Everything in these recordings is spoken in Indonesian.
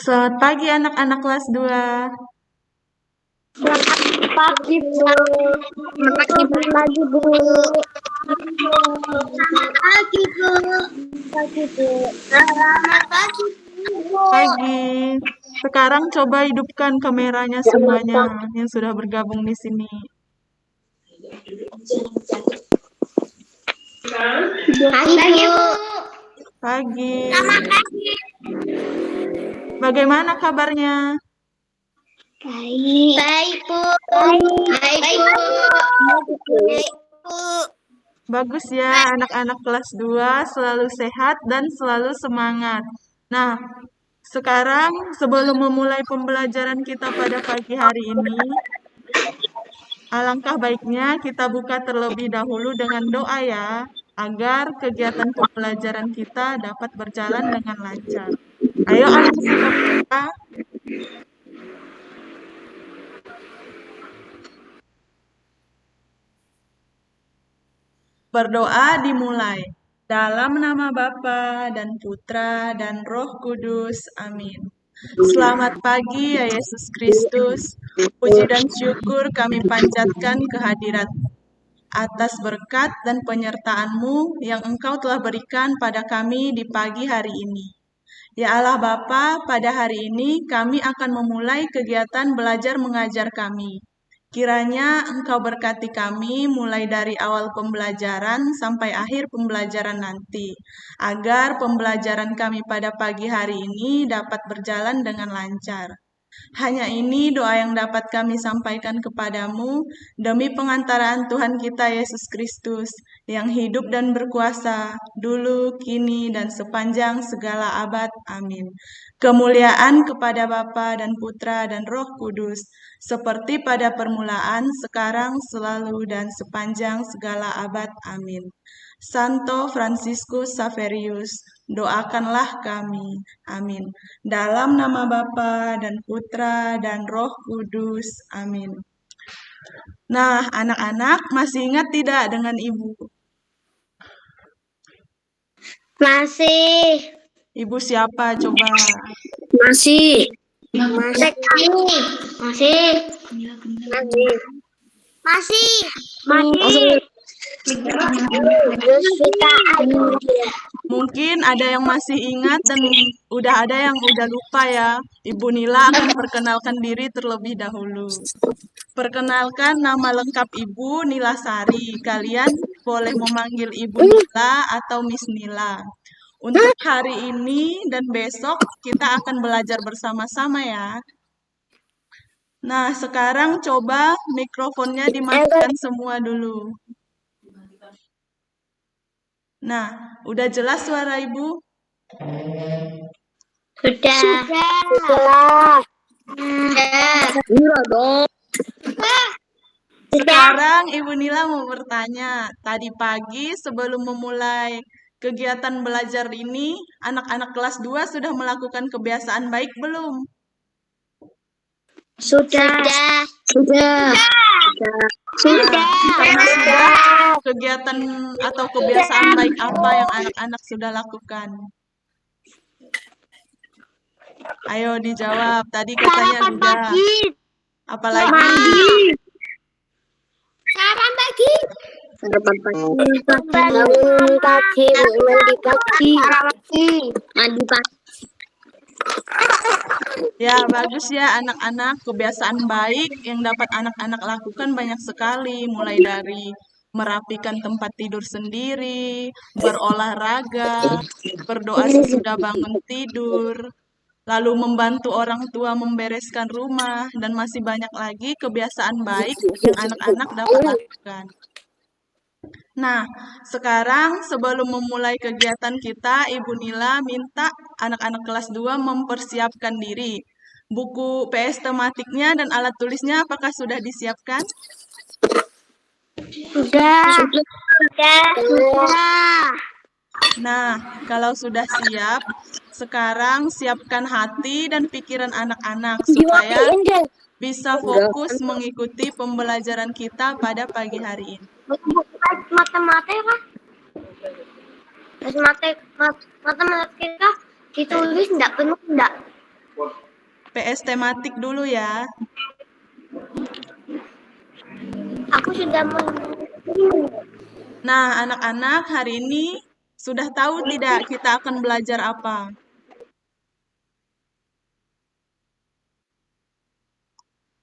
Selamat pagi anak-anak kelas 2. Selamat pagi, Bu. Selamat pagi, Bu. Selamat pagi, Bu. Pagi, Bu. Selamat pagi, Bu. Pagi. Sekarang coba hidupkan kameranya semuanya yang sudah bergabung di sini. Pagi, Bu. Pagi. Selamat pagi. Bagaimana kabarnya? Baik. Baik, Bu. Baik, Bu. Baik, Bu. Bagus ya, anak-anak kelas 2 selalu sehat dan selalu semangat. Nah, sekarang sebelum memulai pembelajaran kita pada pagi hari ini, alangkah baiknya kita buka terlebih dahulu dengan doa ya, agar kegiatan pembelajaran kita dapat berjalan dengan lancar. Ayo anak kita buka. Berdoa dimulai. Dalam nama Bapa dan Putra dan Roh Kudus. Amin. Selamat pagi ya Yesus Kristus. Puji dan syukur kami panjatkan kehadirat atas berkat dan penyertaan-Mu yang Engkau telah berikan pada kami di pagi hari ini. Ya Allah Bapa, pada hari ini kami akan memulai kegiatan belajar mengajar kami. Kiranya Engkau berkati kami mulai dari awal pembelajaran sampai akhir pembelajaran nanti, agar pembelajaran kami pada pagi hari ini dapat berjalan dengan lancar. Hanya ini doa yang dapat kami sampaikan kepadamu demi pengantaraan Tuhan kita Yesus Kristus yang hidup dan berkuasa dulu, kini, dan sepanjang segala abad. Amin. Kemuliaan kepada Bapa dan Putra dan Roh Kudus, seperti pada permulaan, sekarang, selalu, dan sepanjang segala abad. Amin. Santo Fransiskus Saverius, doakanlah kami. Amin. Dalam nama Bapa dan Putra dan Roh Kudus. Amin. Nah, anak-anak masih ingat tidak dengan Ibu? Masih. Ibu siapa coba? Masih. Masih. Masih. Masih. Masih. Mungkin ada yang masih ingat dan udah ada yang udah lupa ya. Ibu Nila akan perkenalkan diri terlebih dahulu. Perkenalkan, nama lengkap Ibu Nila Sari. Kalian boleh memanggil Ibu Nila atau Miss Nila. Untuk hari ini dan besok kita akan belajar bersama-sama ya. Nah, sekarang coba mikrofonnya dimatikan semua dulu. Nah, udah jelas suara Ibu? Sudah. Sekarang Ibu Nila mau bertanya, tadi pagi sebelum memulai kegiatan belajar ini, anak-anak kelas 2 sudah melakukan kebiasaan baik belum? Sudah. Karena sudah, kegiatan atau kebiasaan baik apa yang anak-anak sudah lakukan? Ayo dijawab, tadi katanya udah. Apalagi? Sarapan pagi. Mandi pagi. Ya, bagus ya anak-anak. Kebiasaan baik yang dapat anak-anak lakukan banyak sekali. Mulai dari merapikan tempat tidur sendiri, berolahraga, berdoa sesudah bangun tidur, lalu membantu orang tua membereskan rumah, dan masih banyak lagi kebiasaan baik yang anak-anak dapat lakukan. Nah, sekarang sebelum memulai kegiatan kita, Ibu Nila minta anak-anak kelas 2 mempersiapkan diri. Buku PS tematiknya dan alat tulisnya apakah sudah disiapkan? Sudah. Nah, kalau sudah siap, sekarang siapkan hati dan pikiran anak-anak supaya bisa fokus mengikuti pembelajaran kita pada pagi hari ini. Matematika. Matematika ditulis enggak penuh enggak? PS tematik dulu ya. Aku sudah Nah, anak-anak, hari ini sudah tahu tidak kita akan belajar apa?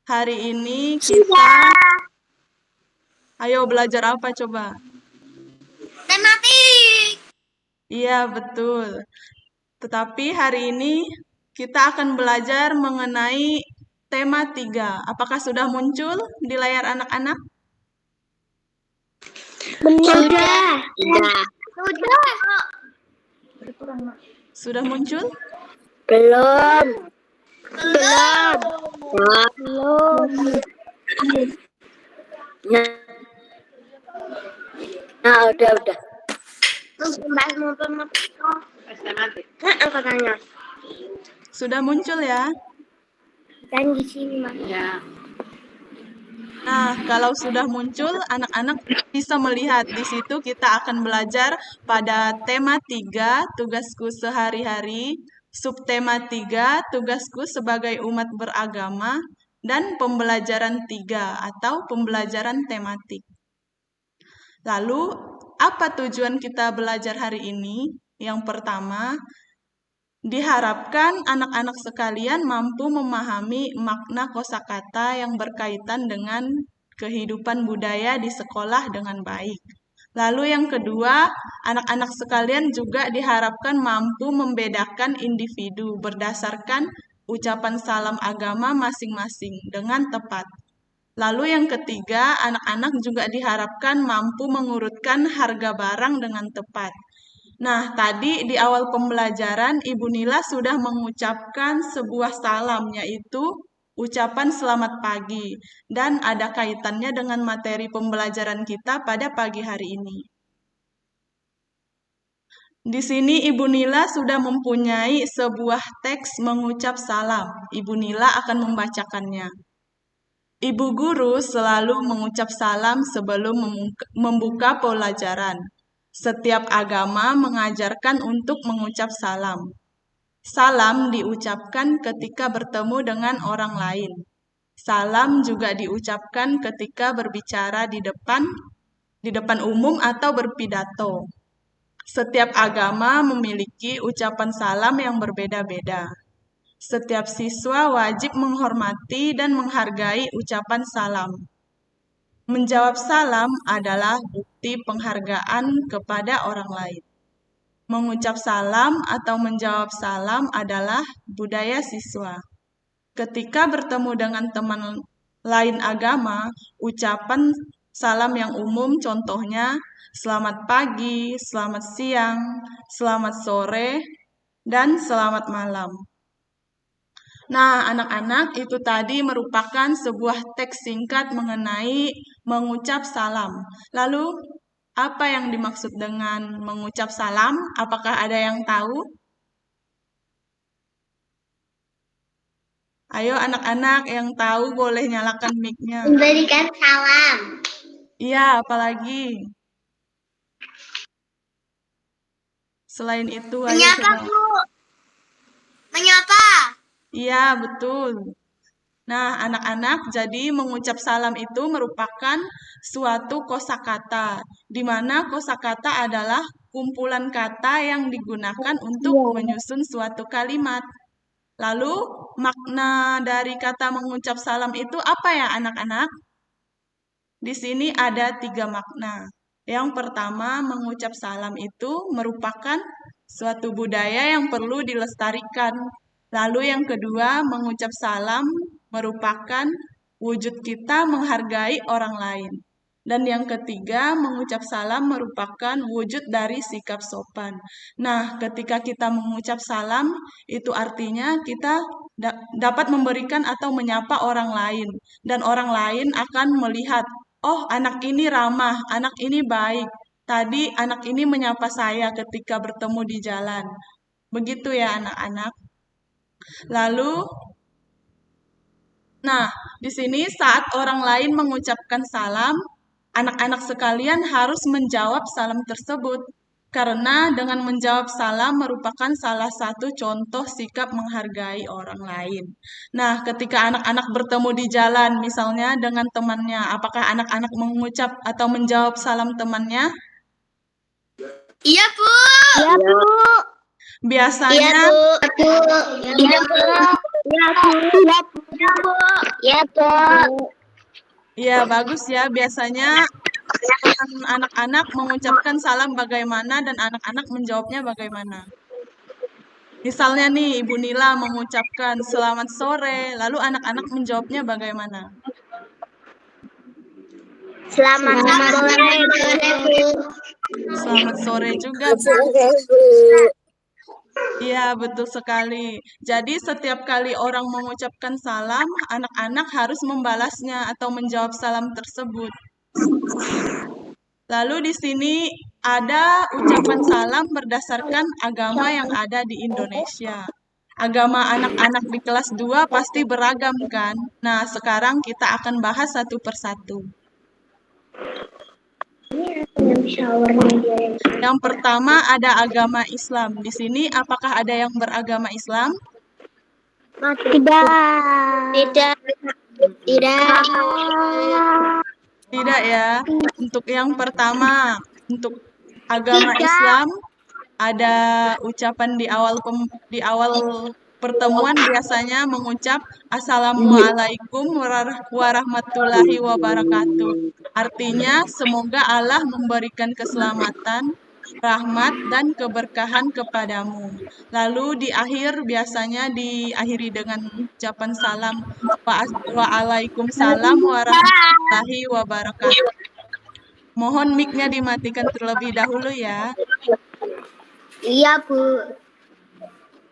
Hari ini kita, ayo belajar apa coba? tematik. Iya, betul. Tetapi hari ini kita akan belajar mengenai tema 3. Apakah sudah muncul di layar anak-anak? Sudah. Sudah muncul? Belum. Belum. Nah, udah. Terus bahas apa tanya? Sudah muncul ya? Dan di sini, Mas. Ya. Nah, kalau sudah muncul, anak-anak bisa melihat di situ kita akan belajar pada tema 3, tugasku sehari-hari, subtema 3, tugasku sebagai umat beragama, dan pembelajaran 3 atau pembelajaran tematik. Lalu, apa tujuan kita belajar hari ini? Yang pertama, diharapkan anak-anak sekalian mampu memahami makna kosakata yang berkaitan dengan kehidupan budaya di sekolah dengan baik. Lalu yang kedua, anak-anak sekalian juga diharapkan mampu membedakan individu berdasarkan ucapan salam agama masing-masing dengan tepat. Lalu yang ketiga, anak-anak juga diharapkan mampu mengurutkan harga barang dengan tepat. Nah, tadi di awal pembelajaran Ibu Nila sudah mengucapkan sebuah salam, yaitu ucapan selamat pagi, dan ada kaitannya dengan materi pembelajaran kita pada pagi hari ini. Di sini Ibu Nila sudah mempunyai sebuah teks mengucap salam. Ibu Nila akan membacakannya. Ibu guru selalu mengucap salam sebelum membuka pelajaran. Setiap agama mengajarkan untuk mengucap salam. Salam diucapkan ketika bertemu dengan orang lain. Salam juga diucapkan ketika berbicara di depan umum atau berpidato. Setiap agama memiliki ucapan salam yang berbeda-beda. Setiap siswa wajib menghormati dan menghargai ucapan salam. Menjawab salam adalah bukti penghargaan kepada orang lain. Mengucap salam atau menjawab salam adalah budaya siswa. Ketika bertemu dengan teman lain agama, ucapan salam yang umum contohnya selamat pagi, selamat siang, selamat sore, dan selamat malam. Nah, anak-anak, itu tadi merupakan sebuah teks singkat mengenai mengucap salam. Lalu, apa yang dimaksud dengan mengucap salam? Apakah ada yang tahu? Ayo anak-anak yang tahu boleh nyalakan mic-nya. Memberikan salam. Iya, apalagi? Selain itu, ayo Menyapa, coba. Bu. Menyapa. Iya, betul. Nah, anak-anak, jadi mengucap salam itu merupakan suatu kosakata, di mana kosakata adalah kumpulan kata yang digunakan untuk menyusun suatu kalimat. Lalu, makna dari kata mengucap salam itu apa ya, anak-anak? Di sini ada 3 makna. Yang pertama, mengucap salam itu merupakan suatu budaya yang perlu dilestarikan. Lalu yang kedua, mengucap salam merupakan wujud kita menghargai orang lain. Dan yang ketiga, mengucap salam merupakan wujud dari sikap sopan. Nah, ketika kita mengucap salam, itu artinya kita dapat memberikan atau menyapa orang lain. Dan orang lain akan melihat, oh anak ini ramah, anak ini baik. Tadi anak ini menyapa saya ketika bertemu di jalan. Begitu ya anak-anak. Lalu, nah, di sini saat orang lain mengucapkan salam, anak-anak sekalian harus menjawab salam tersebut. Karena dengan menjawab salam merupakan salah satu contoh sikap menghargai orang lain. Nah, ketika anak-anak bertemu di jalan, misalnya dengan temannya, apakah anak-anak mengucap atau menjawab salam temannya? Iya, Bu. Iya, Bu. Biasanya, Iya, Bu. Iya, Bu. Iya, Bu. Iya, Bu. Iya, Bu. ya bagus ya, biasanya teman anak-anak mengucapkan salam bagaimana dan anak-anak menjawabnya bagaimana. Misalnya nih, Ibu Nila mengucapkan selamat sore, lalu anak-anak menjawabnya bagaimana? Selamat sore, Bu. Selamat sore juga, Bu. Iya, betul sekali. Jadi setiap kali orang mengucapkan salam, anak-anak harus membalasnya atau menjawab salam tersebut. Lalu di sini ada ucapan salam berdasarkan agama yang ada di Indonesia. Agama anak-anak di kelas 2 pasti beragam kan? Nah, sekarang kita akan bahas satu persatu. Yang pertama ada agama Islam. Di sini apakah ada yang beragama Islam? Tidak. Tidak ya. Untuk yang pertama, untuk agama Islam ada ucapan di awal pertemuan biasanya mengucap Assalamualaikum warahmatullahi wabarakatuh. Artinya semoga Allah memberikan keselamatan, rahmat dan keberkahan kepadamu. Lalu di akhir biasanya diakhiri dengan ucapan salam Waalaikumsalam warahmatullahi wabarakatuh. Mohon mic-nya dimatikan terlebih dahulu ya. Iya, Bu.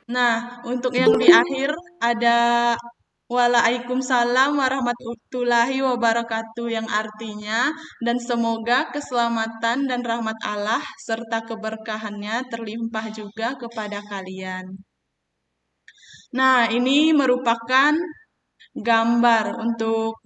Nah, untuk yang di akhir ada Waalaikumsalam warahmatullahi wabarakatuh yang artinya dan semoga keselamatan dan rahmat Allah serta keberkahannya terlimpah juga kepada kalian. Nah, ini merupakan gambar untuk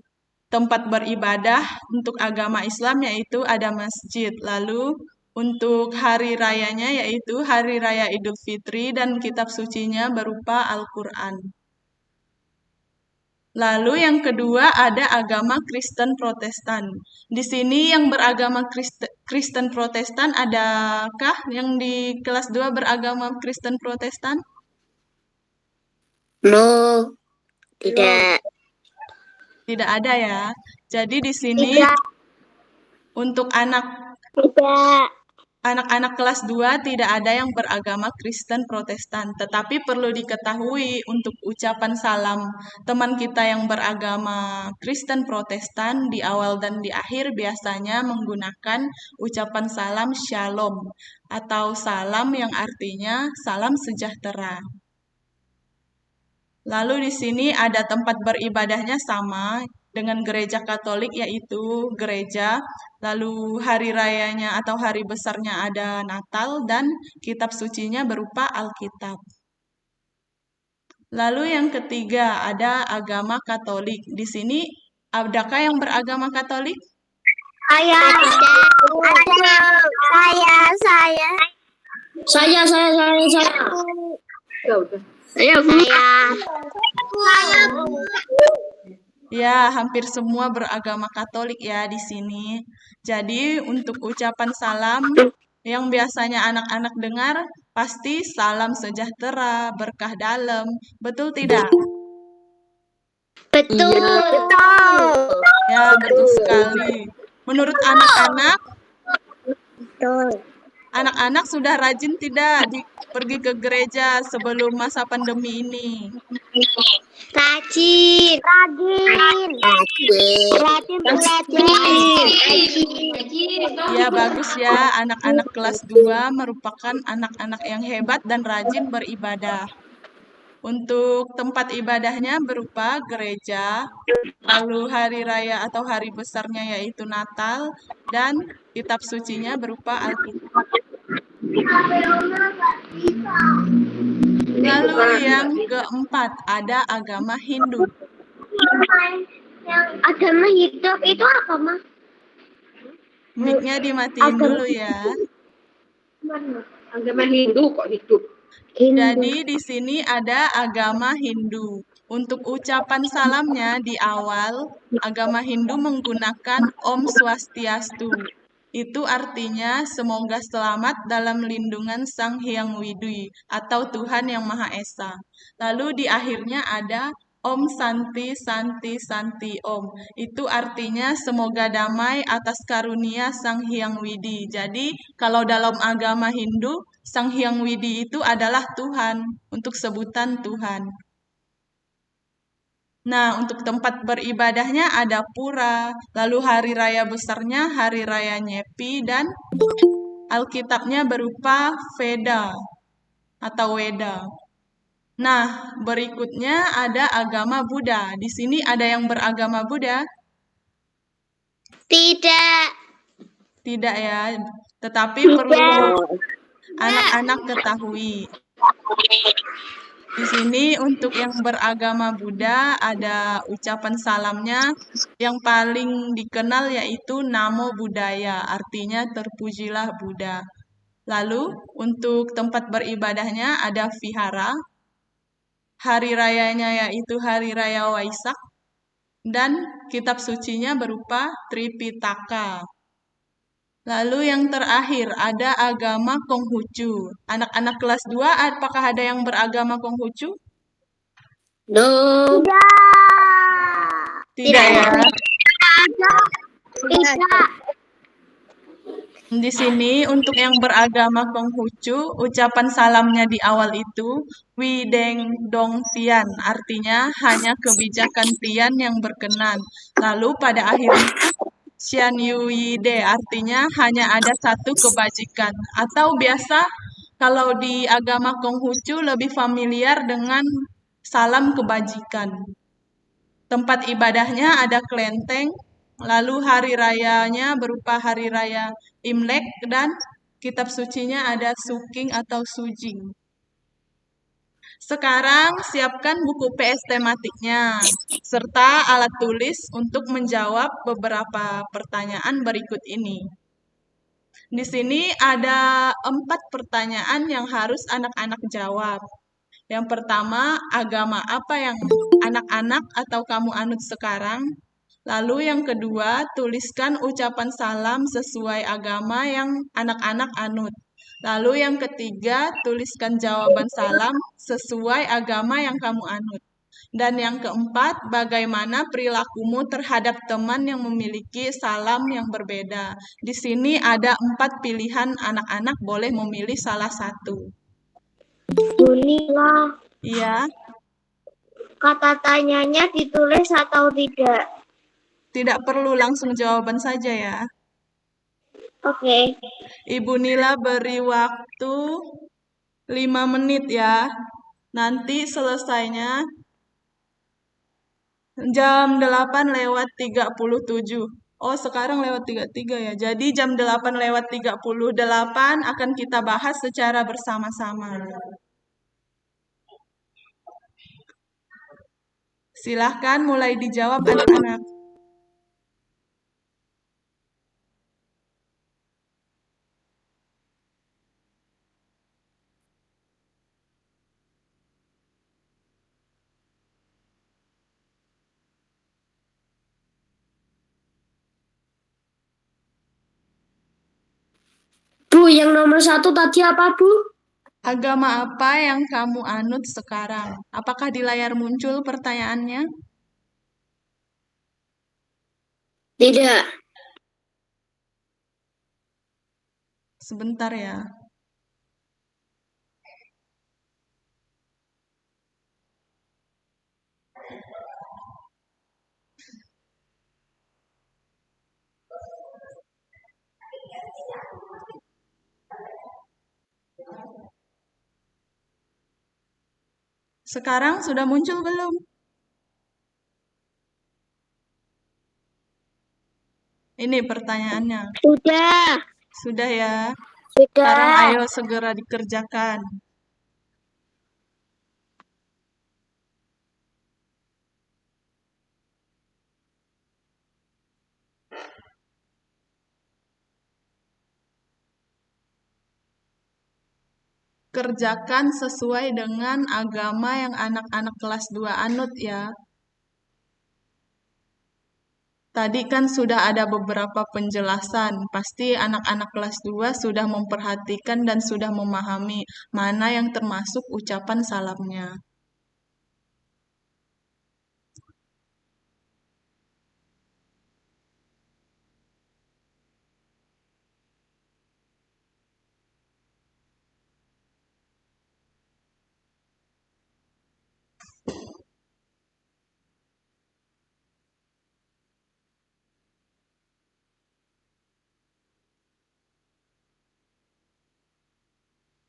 tempat beribadah untuk agama Islam yaitu ada masjid. Lalu untuk hari rayanya yaitu Hari Raya Idul Fitri dan kitab sucinya berupa Al-Quran. Lalu yang kedua ada agama Kristen Protestan. Di sini yang beragama Kristen Protestan adakah yang di kelas 2 beragama Kristen Protestan? No, tidak. Tidak ada ya. Jadi di sini untuk anak-anak kelas 2 tidak ada yang beragama Kristen Protestan, tetapi perlu diketahui untuk ucapan salam teman kita yang beragama Kristen Protestan di awal dan di akhir biasanya menggunakan ucapan salam Shalom atau salam yang artinya salam sejahtera. Lalu di sini ada tempat beribadahnya sama dengan gereja Katolik yaitu gereja. Lalu hari rayanya atau hari besarnya ada Natal dan kitab sucinya berupa Alkitab. Lalu yang ketiga ada agama Katolik. Di sini adakah yang beragama Katolik? Saya. Ya, hampir semua beragama Katolik ya di sini. Jadi, untuk ucapan salam yang biasanya anak-anak dengar, pasti salam sejahtera, berkah dalam. Betul tidak? Betul. Ya, betul sekali. Menurut anak-anak, anak-anak sudah rajin tidak pergi ke gereja sebelum masa pandemi ini? Rajin. Ya, bagus ya. Anak-anak kelas 2 merupakan anak-anak yang hebat dan rajin beribadah. Untuk tempat ibadahnya berupa gereja, lalu hari raya atau hari besarnya yaitu Natal, dan kitab sucinya berupa Alkitab. Lalu yang keempat, ada agama Hindu. Agama hidup itu apa, Ma? Mic-nya dimatiin dulu ya. Agama Hindu kok hidup. Jadi di sini ada agama Hindu. Untuk ucapan salamnya di awal, agama Hindu menggunakan Om Swastiastu. Itu artinya semoga selamat dalam lindungan Sang Hyang Widi atau Tuhan Yang Maha Esa. Lalu di akhirnya ada Om Santi Santi Santi Om. Itu artinya semoga damai atas karunia Sang Hyang Widi. Jadi kalau dalam agama Hindu, Sang Hyang Widi itu adalah Tuhan, untuk sebutan Tuhan. Nah, untuk tempat beribadahnya ada pura, lalu hari raya besarnya hari raya Nyepi, dan Alkitabnya berupa Veda atau Weda. Nah, berikutnya ada agama Buddha. Di sini ada yang beragama Buddha? Tidak. Tidak ya, tetapi perlu anak-anak ketahui. Di sini untuk yang beragama Buddha ada ucapan salamnya yang paling dikenal yaitu Namo Buddhaya, artinya terpujilah Buddha. Lalu untuk tempat beribadahnya ada vihara, hari rayanya yaitu hari raya Waisak, dan kitab sucinya berupa Tripitaka. Lalu yang terakhir ada agama Konghucu. Anak-anak kelas 2 apakah ada yang beragama Konghucu? No. Tidak ya. Tidak. Di sini untuk yang beragama Konghucu, ucapan salamnya di awal itu Wideng Dong Tian, artinya hanya kebijakan Tian yang berkenan. Lalu pada akhirnya Xian Yu Yide, artinya hanya ada satu kebajikan. Atau biasa kalau di agama Konghucu lebih familiar dengan salam kebajikan. Tempat ibadahnya ada kelenteng, lalu hari rayanya berupa hari raya Imlek, dan kitab sucinya ada Suking atau Sujing. Sekarang siapkan buku PS tematiknya, serta alat tulis untuk menjawab beberapa pertanyaan berikut ini. Di sini ada 4 pertanyaan yang harus anak-anak jawab. Yang pertama, agama apa yang anak-anak atau kamu anut sekarang? Lalu yang kedua, tuliskan ucapan salam sesuai agama yang anak-anak anut. Lalu yang ketiga, tuliskan jawaban salam sesuai agama yang kamu anut. Dan yang keempat, bagaimana perilakumu terhadap teman yang memiliki salam yang berbeda. Di sini ada 4 pilihan, anak-anak boleh memilih salah satu. Bunila. Iya. Kata tanyanya ditulis atau tidak? Tidak perlu, langsung jawaban saja ya. Oke. Ibu Nila beri waktu 5 menit ya. Nanti selesainya jam 8:37. Oh, sekarang lewat 33 ya. Jadi jam 8:38 akan kita bahas secara bersama-sama. Silahkan mulai dijawab anak-anak. Bu, yang nomor 1 tadi apa, Bu? Agama apa yang kamu anut sekarang? Apakah di layar muncul pertanyaannya? Tidak. Sebentar ya. Sekarang sudah muncul belum? Ini pertanyaannya. Sudah. Sudah ya. Sudah. Sekarang ayo segera dikerjakan. kerjakan sesuai dengan agama yang anak-anak kelas 2 anut ya. Tadi kan sudah ada beberapa penjelasan. Pasti anak-anak kelas 2 sudah memperhatikan dan sudah memahami mana yang termasuk ucapan salamnya.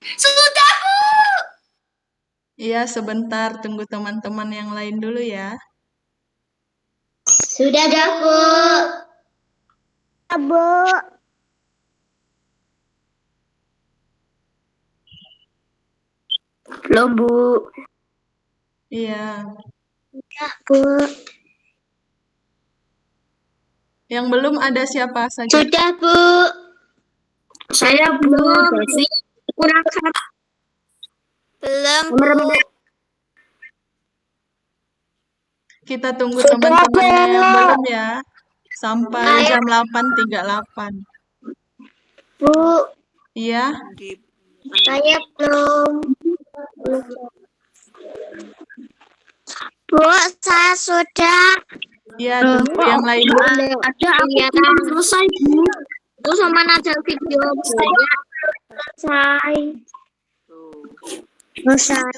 Sudah, Bu. Iya, sebentar. Tunggu teman-teman yang lain dulu ya. Sudah, Bu. Bu. Belum, Bu. Iya. Ya, Bu. Yang belum ada siapa saja? Sudah, Bu. Saya belum. Desi. Kurang satu. Belum, Bu. Kita tunggu Sudah, teman-temannya Bu. yang belum ya. Sampai Saya- jam 8.38. Bu, Iya. saya belum. Bu, saya sudah. Iya, tunggu yang lain dulu. Ada aku selesai, Bu. Itu sama ada video saya. Selesai. Selesai.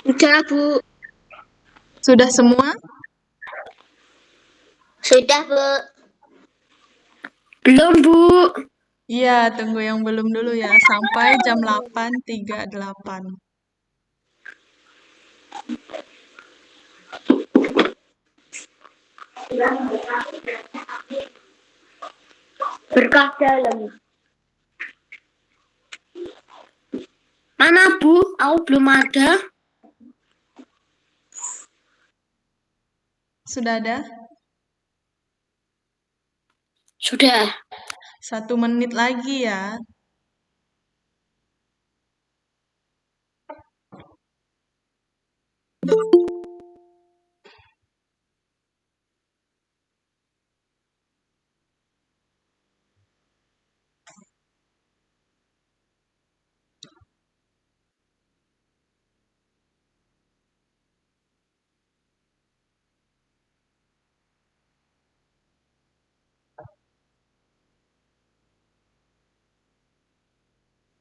Sudah, Bu. Sudah semua? Sudah, Bu. Belum, Bu. Iya, tunggu yang belum dulu ya. Sampai jam 8.38. Berkah dalam. Mana, Bu? Aku belum ada. Sudah ada? Sudah. 1 menit lagi ya.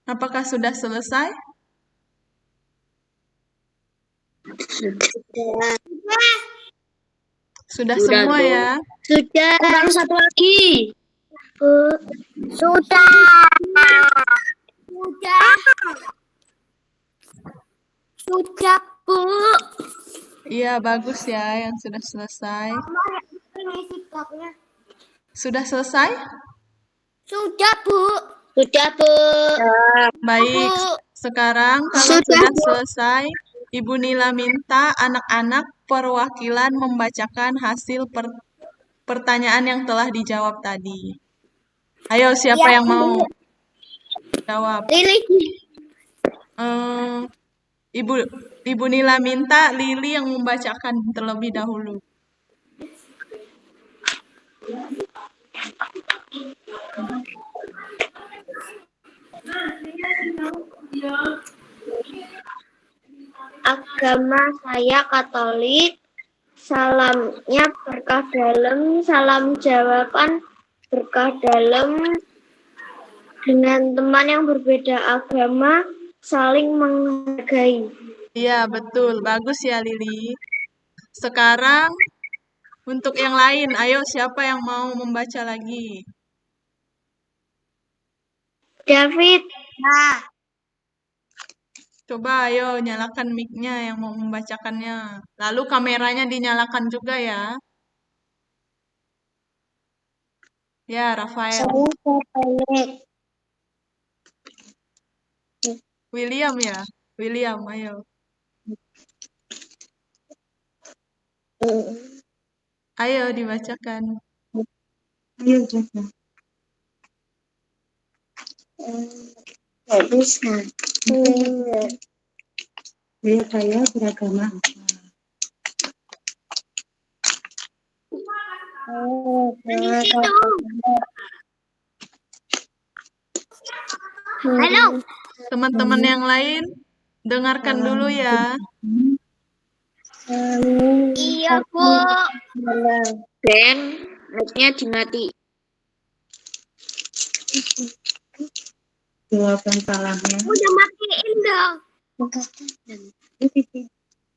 Apakah sudah selesai? Sudah semua ya? Sudah. Kurang satu lagi. Bu. Sudah. Sudah. Sudah, Bu. Iya, bagus ya yang sudah selesai. Sudah selesai? Sudah, Bu. Sudah, Bu. Baik, sekarang kalau sudah selesai, Ibu Nila minta anak-anak perwakilan membacakan hasil pertanyaan yang telah dijawab tadi. Ayo, siapa yang mau jawab? Lili. Ibu Nila minta Lili yang membacakan terlebih dahulu. Agama saya Katolik. Salamnya berkah dalam, salam jawaban berkah dalam. Dengan teman yang berbeda agama, saling menghargai. Iya, betul. Bagus ya, Lili. Sekarang, untuk yang lain, ayo siapa yang mau membaca lagi? David. Nah. Coba ayo nyalakan mic-nya yang mau membacakannya. Lalu kameranya dinyalakan juga ya. Ya, Rafael. Saya David. William ya? William, ayo. Ayo dibacakan. Ayo coba. Nggak bisa. Dia saya beragama apa? Halo. Teman-teman yang lain, dengarkan dulu ya. Iya, Bu. Ben, mic-nya dimati. Jawaban salahnya. Udah matiin dong.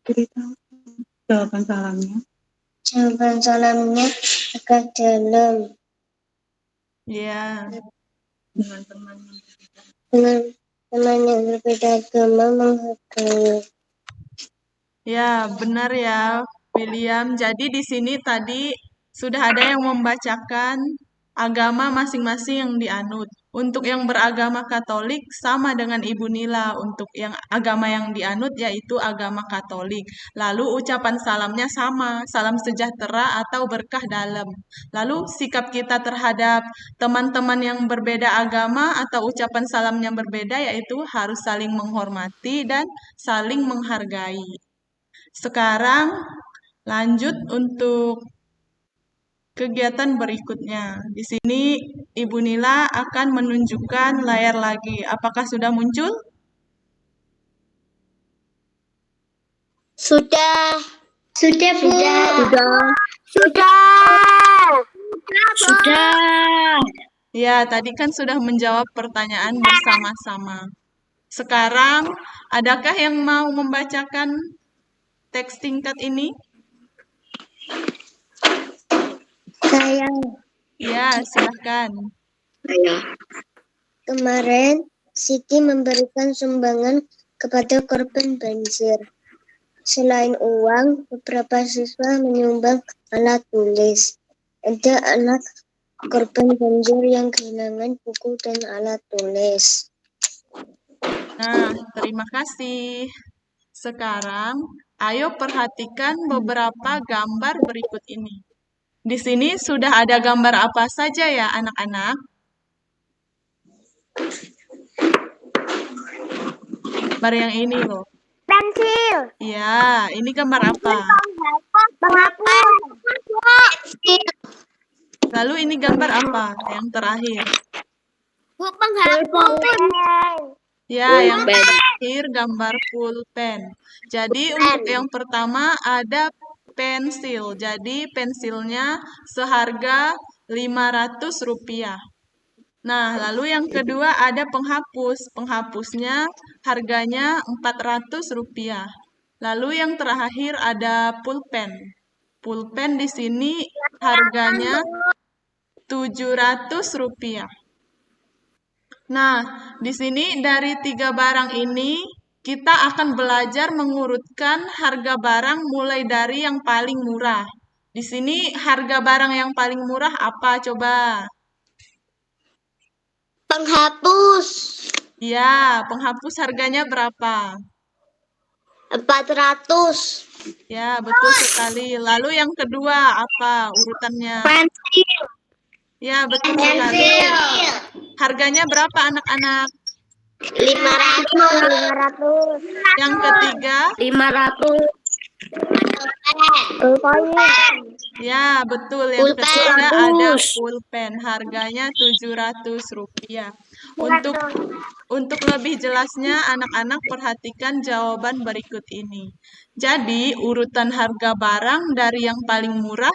Cerita. Jawaban salahnya. Jawaban salamnya agak dalam. Ya, Dengan teman yang berbeda. Dengan teman yang berbeda agama menghargai. ya benar ya, William. Jadi di sini tadi sudah ada yang membacakan agama masing-masing yang dianut. Untuk yang beragama Katolik sama dengan Ibu Nila. Untuk yang agama yang dianut yaitu agama Katolik. Lalu ucapan salamnya sama, salam sejahtera atau berkah dalam. Lalu sikap kita terhadap teman-teman yang berbeda agama atau ucapan salamnya berbeda yaitu harus saling menghormati dan saling menghargai. Sekarang lanjut untuk kegiatan berikutnya. Di sini Ibu Nila akan menunjukkan layar lagi. Apakah sudah muncul? Sudah. Sudah, Bu. Sudah. Ya, tadi kan sudah menjawab pertanyaan bersama-sama. Sekarang, adakah yang mau membacakan teks singkat ini? Saya. Ya, silahkan. Kemarin Siti memberikan sumbangan kepada korban banjir. Selain uang, beberapa siswa menyumbang alat tulis. Ada anak korban banjir yang kehilangan buku dan alat tulis. Nah, terima kasih. Sekarang, ayo perhatikan beberapa gambar berikut ini. Di sini sudah ada gambar apa saja ya, anak-anak? Gambar yang ini loh. Pensil. Ya, ini gambar apa? Pensil. Lalu ini gambar apa? Yang terakhir. Penghapus. Ya, yang terakhir gambar pulpen. Jadi untuk yang pertama ada pensil. Jadi pensilnya seharga Rp500. Nah, lalu yang kedua ada penghapus. Penghapusnya harganya Rp400. Lalu yang terakhir ada pulpen. Pulpen di sini harganya Rp700. Nah, di sini dari 3 barang ini kita akan belajar mengurutkan harga barang mulai dari yang paling murah. Di sini harga barang yang paling murah apa coba? Penghapus. Ya, penghapus harganya berapa? 400. Ya, betul sekali. Lalu yang kedua apa urutannya? Pensil. Ya, betul sekali. Harganya berapa anak-anak? 500. Yang ketiga? 500. Ya, betul. Yang ketiga ada pulpen. Harganya Rp700. Untuk lebih jelasnya, anak-anak perhatikan jawaban berikut ini. Jadi, urutan harga barang dari yang paling murah,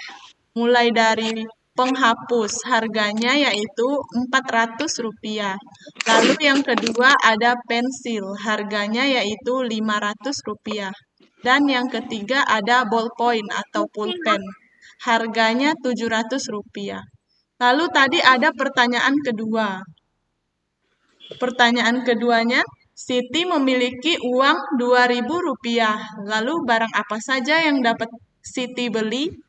mulai dari penghapus, harganya yaitu Rp400. Lalu yang kedua ada pensil, harganya yaitu Rp500. Dan yang ketiga ada ballpoint atau pulpen, harganya Rp700. Lalu tadi ada pertanyaan kedua. Pertanyaan keduanya, Siti memiliki uang Rp2.000. Lalu barang apa saja yang dapat Siti beli?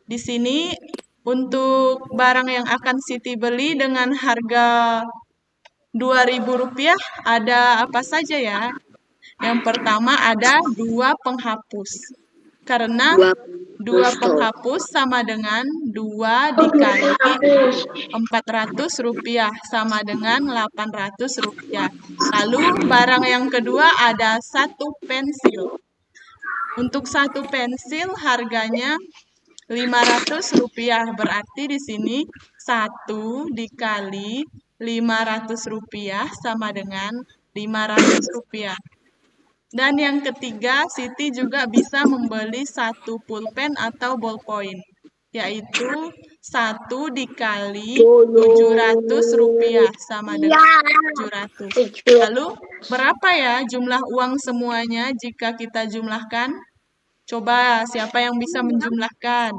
Di sini untuk barang yang akan Siti beli dengan harga Rp2.000 ada apa saja ya? Yang pertama ada 2 penghapus. Karena 2 penghapus sama dengan 2 dikali Rp400 sama dengan Rp800. Lalu barang yang kedua ada 1 pensil. Untuk 1 pensil harganya Rp500. Berarti di sini 1 dikali Rp500 sama dengan Rp500. Dan yang ketiga, Siti juga bisa membeli 1 pulpen atau ballpoint, yaitu 1 dikali Rp700 sama dengan 700. Lalu, berapa ya jumlah uang semuanya jika kita jumlahkan? Coba, siapa yang bisa menjumlahkan?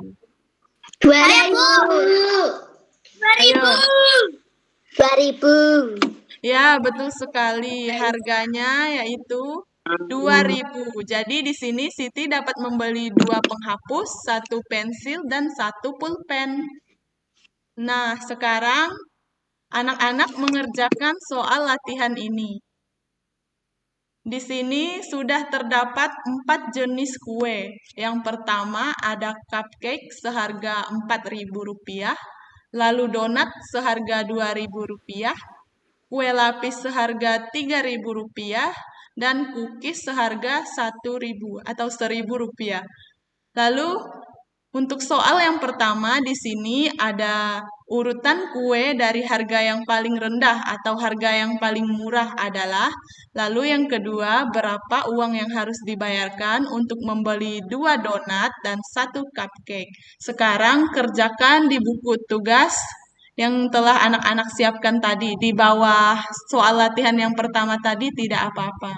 2.000. Ayo. 2.000. Ya, betul sekali. Harganya yaitu Rp2.000. Jadi di sini Siti dapat membeli 2 penghapus, 1 pensil, dan 1 pulpen. Nah, sekarang anak-anak mengerjakan soal latihan ini. Di sini sudah terdapat 4 jenis kue. Yang pertama ada cupcake seharga Rp4.000, lalu donat seharga Rp2.000, kue lapis seharga Rp3.000, dan cookies seharga Rp1.000 atau Rp1.000. Lalu untuk soal yang pertama di sini ada urutan kue dari harga yang paling rendah atau harga yang paling murah adalah, lalu yang kedua berapa uang yang harus dibayarkan untuk membeli 2 donat dan 1 cupcake. Sekarang kerjakan di buku tugas yang telah anak-anak siapkan tadi. Di bawah soal latihan yang pertama tadi tidak apa-apa.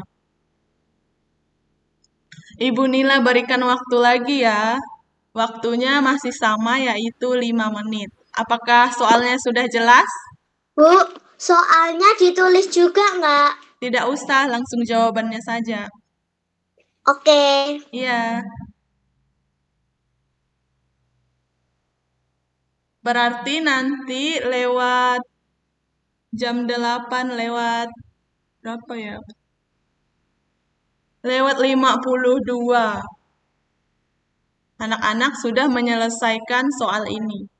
Ibu Nila berikan waktu lagi ya. Waktunya masih sama yaitu 5 menit. Apakah soalnya sudah jelas? Bu, soalnya ditulis juga nggak? Tidak usah, langsung jawabannya saja. Oke. Iya. Berarti nanti lewat jam 8 lewat berapa ya? Lewat 52. Anak-anak sudah menyelesaikan soal ini.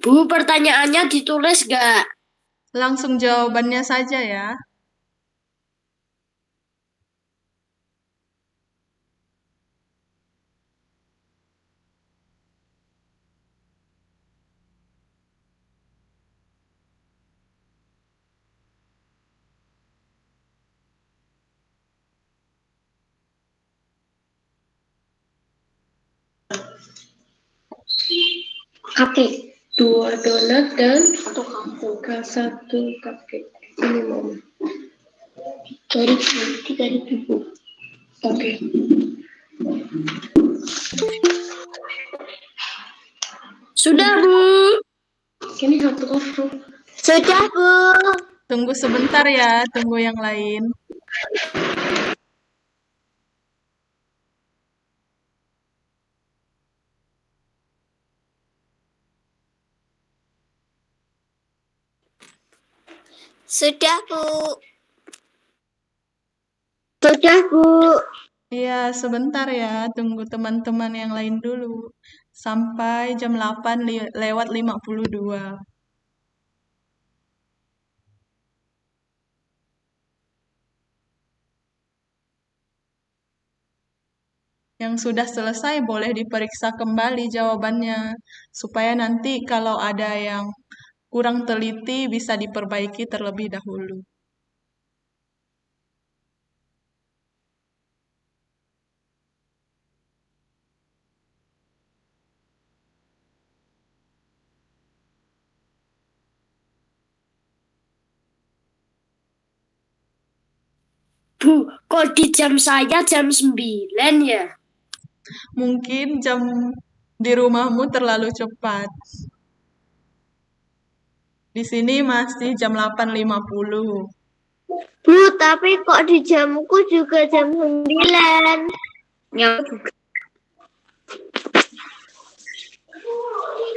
Bu, pertanyaannya ditulis nggak? Langsung jawabannya saja ya. Cupcake. 2 donat dan 1 cupcake. Ini mau. 3.000. Oke. Sudah, Bu. Ini 1 kosong. Sudah, Bu. Tunggu sebentar ya, tunggu yang lain. Sudah, Bu. Sudah, Bu. Iya, sebentar ya, tunggu teman-teman yang lain dulu. Sampai jam 8 lewat 52. Yang sudah selesai boleh diperiksa kembali jawabannya, supaya nanti kalau ada yang kurang teliti bisa diperbaiki terlebih dahulu. Bu, kok di jam saya jam 9 ya? Mungkin jam di rumahmu terlalu cepat. Di sini masih jam 8.50. Bu, tapi kok di jamku juga jam 9? Ya,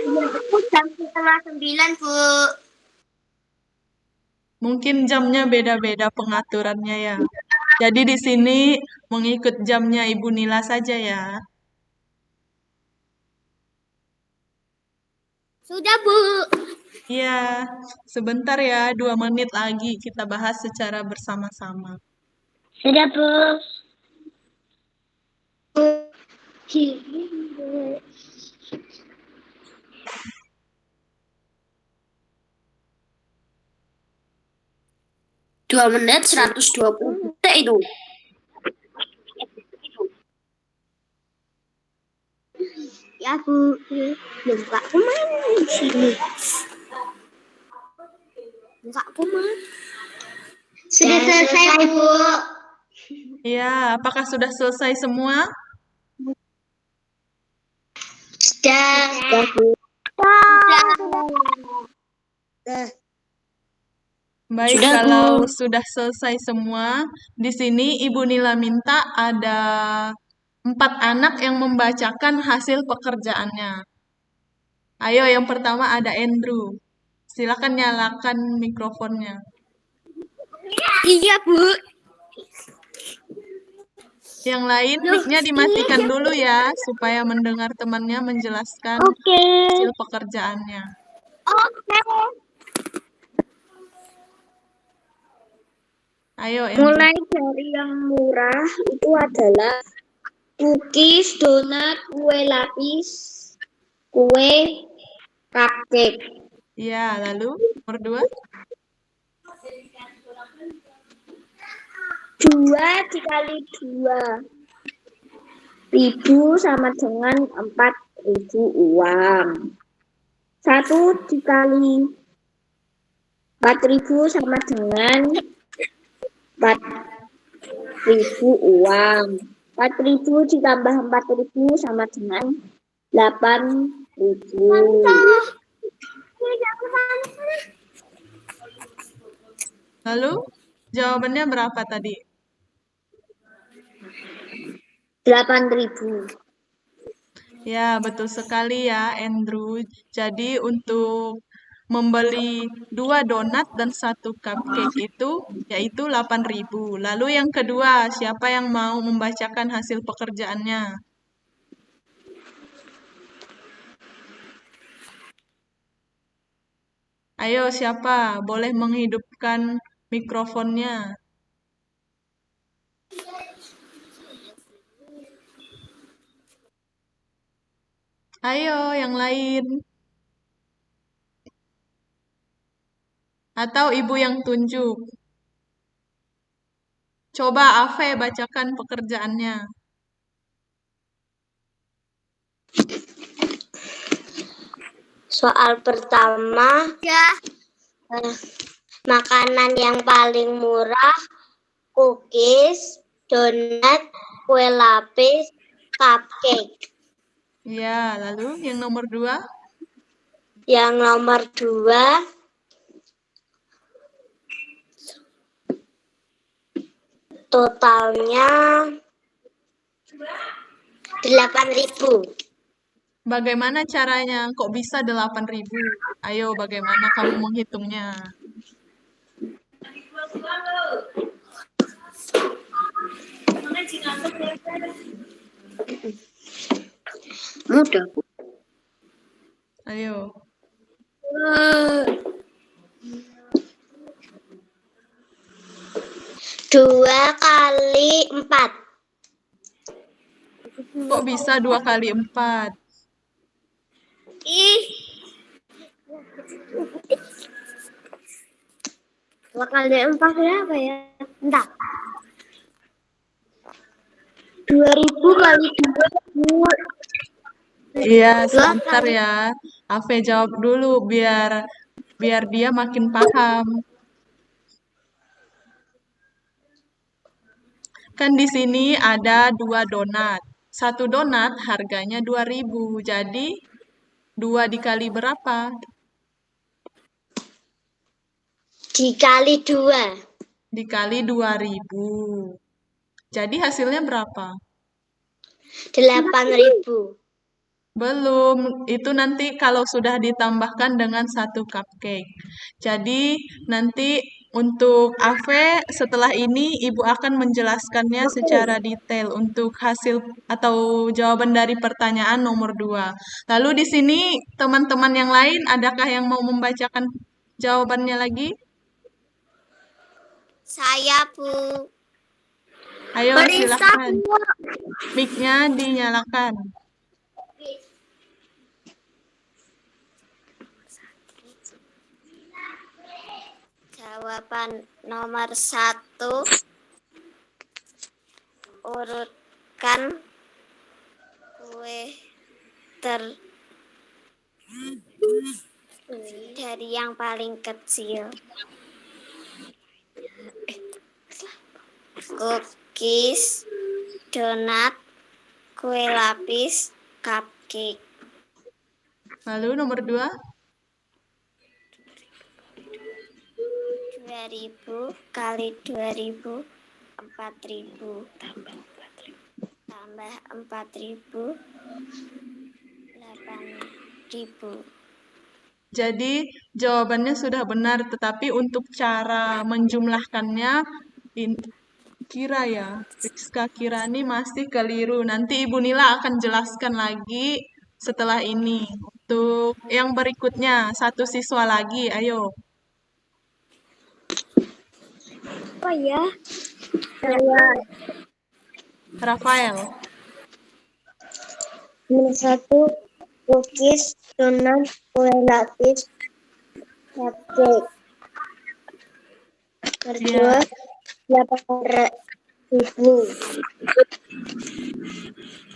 Aku jam 8:30, Bu. Mungkin jamnya beda-beda pengaturannya ya. Jadi di sini mengikut jamnya Ibu Nila saja ya. Sudah, Bu. Iya, sebentar ya, 2 menit lagi kita bahas secara bersama-sama. Sudah, Bu. 2 menit 120 detik itu. Ya, Bu. Buka kemana di sini? Buka kemana? Sudah selesai, Bu. Iya, apakah sudah selesai semua? Sudah. Baik, Sudah, Bu. kalau sudah selesai semua, di sini Ibu Nila minta ada 4 anak yang membacakan hasil pekerjaannya. Ayo, yang pertama ada Andrew. Silakan nyalakan mikrofonnya. Iya, Bu. Yang lain, mic-nya dimatikan dulu ya, supaya mendengar temannya menjelaskan Oke. hasil pekerjaannya. Oke. Ayo, Andrew. Mulai dari yang murah itu adalah cookies, donat, kue lapis, kue, cupcake. Iya, lalu nomor 2. 2 dikali 2.000 sama dengan 4.000 uang. 1 dikali 4.000 sama dengan 4.000 uang. 4.000 ditambah 4.000 sama dengan 8.000. Lalu, jawabannya berapa tadi? 8.000. Ya, betul sekali ya, Andrew. Jadi untuk membeli 2 donat dan 1 cupcake itu yaitu 8.000. Lalu yang kedua, siapa yang mau membacakan hasil pekerjaannya? Ayo, siapa? Boleh menghidupkan mikrofonnya. Ayo, yang lain. Atau ibu yang tunjuk. Coba Ave bacakan pekerjaannya. Soal pertama, makanan yang paling murah, cookies, donat, kue lapis, cupcake. Ya, lalu yang nomor 2? Yang nomor 2, totalnya 8.000. Bagaimana caranya? Kok bisa 8.000? Ayo, bagaimana kamu menghitungnya? Mudah, Bu. Ayo. 2 kali 4. Kok bisa 2 kali 4? Ih, 2 kali 4 berapa ya? Entah. 2000 kali 2. Iya, sebentar ya. Ave jawab dulu biar dia makin paham. Kan di sini ada 2 donat. 1 donat harganya 2.000. Jadi 2 dikali berapa? Dikali 2. Dikali 2.000. Jadi hasilnya berapa? 8.000. Belum, itu nanti kalau sudah ditambahkan dengan 1 cupcake. Jadi nanti untuk Ave setelah ini Ibu akan menjelaskannya secara detail untuk hasil atau jawaban dari pertanyaan nomor 2. Lalu di sini teman-teman yang lain adakah yang mau membacakan jawabannya lagi? Saya, Bu. Ayo silakan. Mic-nya dinyalakan. Jawaban nomor 1, urutkan kue dari yang paling kecil. Cookies, donat, kue lapis, cupcake. Lalu nomor 2. 2000 kali 2000, 4000. Tambah 4000, 8000. Jadi jawabannya sudah benar, tetapi untuk cara menjumlahkannya kira ya, Rizka kira ini masih keliru. Nanti Ibu Nila akan jelaskan lagi setelah ini. Untuk yang berikutnya, 1 siswa lagi, ayo. Apa ya? Saya Rafael. nomor 1, cookies, donat, kue lapis, cupcake. Kedua, 8.000.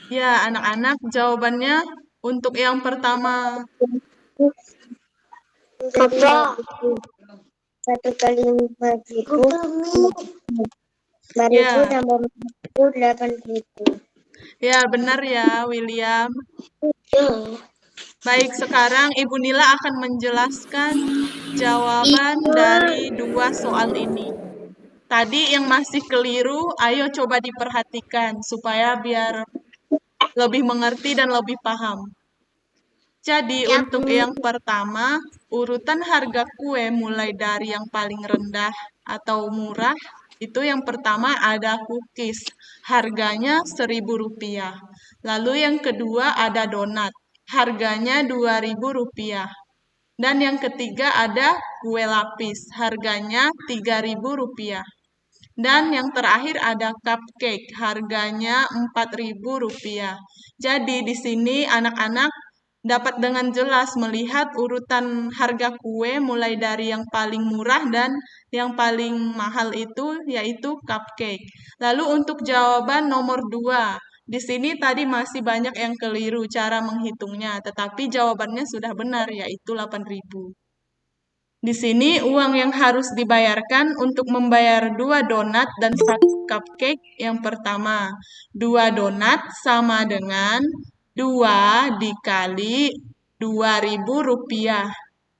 Ya, anak-anak jawabannya untuk yang pertama. Apa? 1 kali 5.000. 5.000 Ya. tambah 8.000. Ya, benar ya, William. Baik, sekarang Ibu Nila akan menjelaskan jawaban dari 2 soal ini. Tadi yang masih keliru, ayo coba diperhatikan supaya biar lebih mengerti dan lebih paham. Jadi untuk yang pertama, urutan harga kue mulai dari yang paling rendah atau murah, itu yang pertama ada cookies, harganya Rp1.000. Lalu yang kedua ada donat, harganya Rp2.000. Dan yang ketiga ada kue lapis, harganya Rp3.000. Dan yang terakhir ada cupcake, harganya Rp4.000. Jadi di sini anak-anak dapat dengan jelas melihat urutan harga kue mulai dari yang paling murah dan yang paling mahal itu yaitu cupcake. Lalu untuk jawaban nomor 2, di sini tadi masih banyak yang keliru cara menghitungnya, tetapi jawabannya sudah benar yaitu 8.000. Di sini uang yang harus dibayarkan untuk membayar 2 donat dan 1 cupcake yang pertama. 2 donat sama dengan 2 dikali Rp2.000.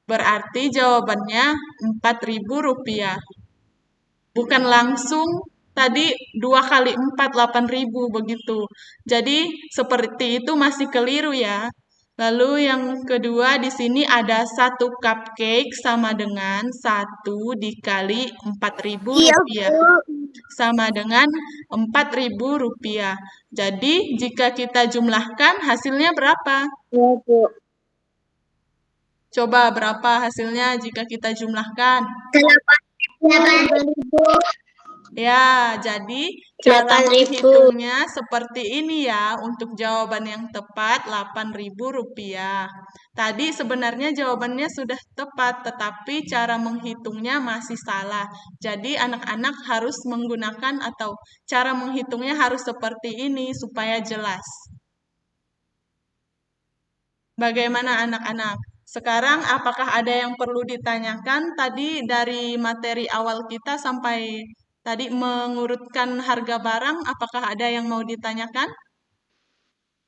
Berarti jawabannya Rp4.000. Bukan langsung tadi 2 kali 4, 8.000 begitu. Jadi seperti itu masih keliru ya. Lalu yang kedua di sini ada 1 cupcake sama dengan 1 dikali Rp4.000 sama dengan Rp4.000. Jadi jika kita jumlahkan hasilnya berapa? Ya, Bu. Coba berapa hasilnya jika kita jumlahkan? 8.000. Ya, jadi cara 8.000. menghitungnya seperti ini ya. Untuk jawaban yang tepat Rp8.000. Tadi sebenarnya jawabannya sudah tepat, tetapi cara menghitungnya masih salah. Jadi anak-anak harus menggunakan atau cara menghitungnya harus seperti ini supaya jelas. Bagaimana anak-anak? Sekarang apakah ada yang perlu ditanyakan? Tadi dari materi awal kita sampai tadi mengurutkan harga barang, apakah ada yang mau ditanyakan?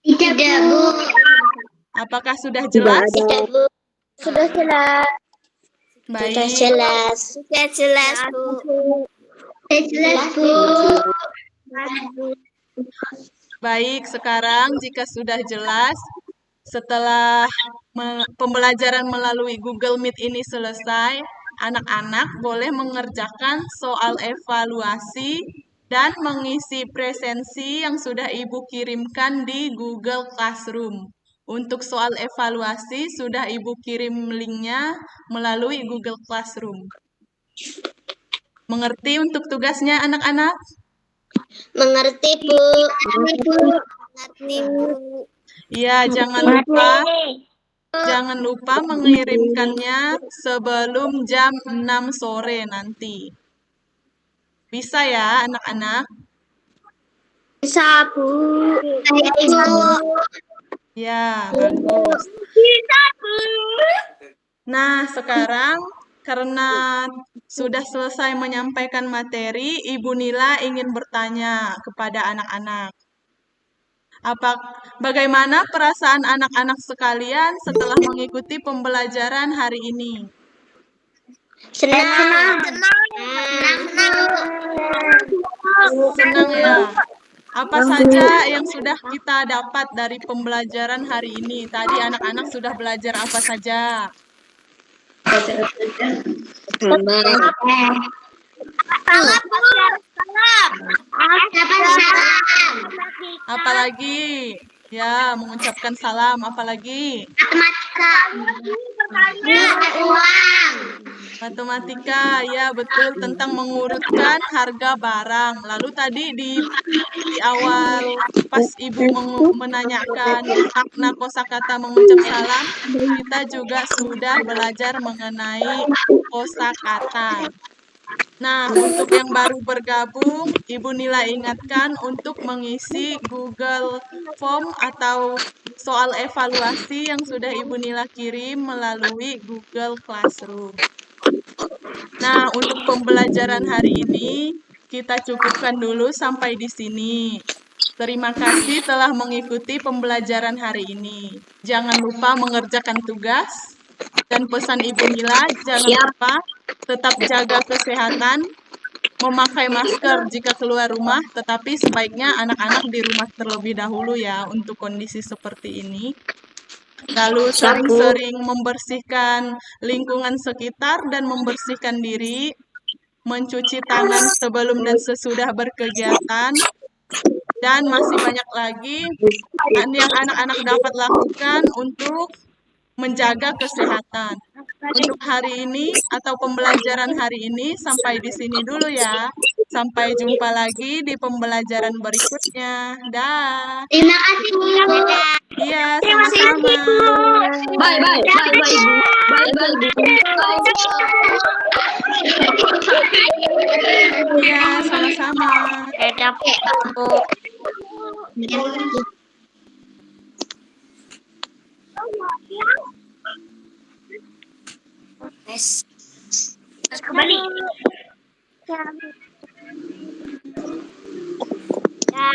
Tidak, Bu. Apakah sudah jelas? Tidak, Bu. Sudah jelas. Baik. Sudah jelas. Sudah jelas, Bu. Sudah jelas, Bu. Baik, sekarang jika sudah jelas, setelah pembelajaran melalui Google Meet ini selesai, anak-anak boleh mengerjakan soal evaluasi dan mengisi presensi yang sudah Ibu kirimkan di Google Classroom. Untuk soal evaluasi, sudah Ibu kirim linknya melalui Google Classroom. Mengerti untuk tugasnya, anak-anak? Mengerti, Bu. Mengerti, Bu. Iya, jangan lupa mengirimkannya sebelum jam 6 sore nanti. Bisa ya, anak-anak? Bisa, Bu. Bisa, Bu. Ya, bagus. Bisa, Bu. Nah, sekarang karena sudah selesai menyampaikan materi, Ibu Nila ingin bertanya kepada anak-anak. Bagaimana perasaan anak-anak sekalian setelah mengikuti pembelajaran hari ini? Senang. Senang ya. Apa saja yang sudah kita dapat dari pembelajaran hari ini? Tadi anak-anak sudah belajar apa saja? Apalagi? Ya, mengucapkan salam. Apalagi? Matematika, ya betul, tentang mengurutkan harga barang. Lalu tadi di awal pas Ibu menanyakan makna kosakata mengucap salam, kita juga sudah belajar mengenai kosakata. Nah, untuk yang baru bergabung, Ibu Nila ingatkan untuk mengisi Google Form atau soal evaluasi yang sudah Ibu Nila kirim melalui Google Classroom. Nah, untuk pembelajaran hari ini, kita cukupkan dulu sampai di sini. Terima kasih telah mengikuti pembelajaran hari ini. Jangan lupa mengerjakan tugas. Dan pesan Ibu Nila, jangan lupa tetap jaga kesehatan, memakai masker jika keluar rumah, tetapi sebaiknya anak-anak di rumah terlebih dahulu ya untuk kondisi seperti ini. Lalu sering-sering membersihkan lingkungan sekitar dan membersihkan diri, mencuci tangan sebelum dan sesudah berkegiatan, dan masih banyak lagi yang anak-anak dapat lakukan untuk menjaga kesehatan. Untuk hari ini atau pembelajaran hari ini sampai di sini dulu ya. Sampai jumpa lagi di pembelajaran berikutnya. Dah. Terima kasih, Bu. Iya, sama-sama. Bye, bye, bye, bye, Bu. Bye, bye, Bu. Iya, sama-sama. Kembali. Ya.